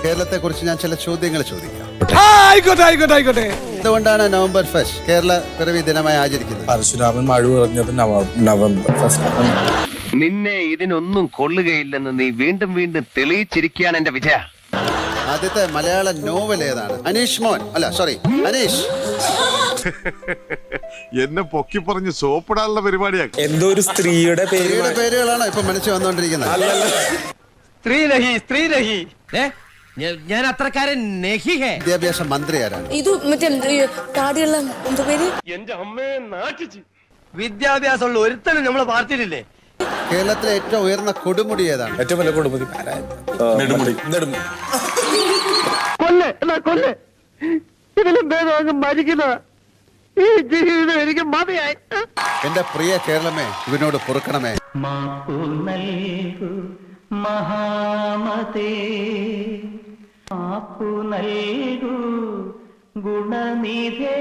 കേരളത്തെ കുറിച്ച് ഞാൻ ചില ചോദ്യങ്ങൾ ചോദിക്കാം. ആയിക്കോട്ടെ. എന്തുകൊണ്ടാണ് നവംബർ 1 കേരള പിറവി ദിനമായി ആചരിക്കുന്നത്? പരശുരാമൻ മഴ പറഞ്ഞത് നവംബർ 1. നിന്നെ ഇതിനൊന്നും കൊള്ളുകയില്ലെന്ന് നീ വീണ്ടും വീണ്ടും തെളിയിച്ചിരിക്കുകയാണ് എന്റെ വിജയ. ആദ്യത്തെ മലയാള നോവൽ ഏതാണ്? അനീഷ്. എന്നെ പൊക്കി പറഞ്ഞ് സോപ്പിടാനുള്ള പരിപാടിയാ. എന്തോ ഒരു സ്ത്രീയുടെ പേരുകളാണോ ഇപ്പൊ മനസ്സിൽ വന്നുകൊണ്ടിരിക്കുന്നത്? സ്ത്രീ ഞാൻ അത്രക്കാരൻ വിദ്യാഭ്യാസ മന്ത്രി ആരാണ്? ഇത് മറ്റേ താടിയുള്ള എന്താ പേര്? എന്റെ അമ്മയെ നാട്ടിച്ച് വിദ്യാഭ്യാസമുള്ള ഒരുത്തനും നമ്മളെ പാർട്ടിയിലില്ലേ? കേരളത്തിലെ ഏറ്റവും ഉയർന്ന കൊടുമുടി ഏതാണ്? ഏറ്റവും വലിയ കൊടുമുടി നെടുമുടി. കൊല്ല് ഇതിലും ഭേദം മരിക്കുന്ന ഈ ജീവിതം എനിക്ക് മതിയായി. എന്റെ പ്രിയ കേരളമേ, ഇവനോട് പൊറുക്കണമേ. മഹാമതേ മാപ്പു നൽകൂ ഗുണനിധേ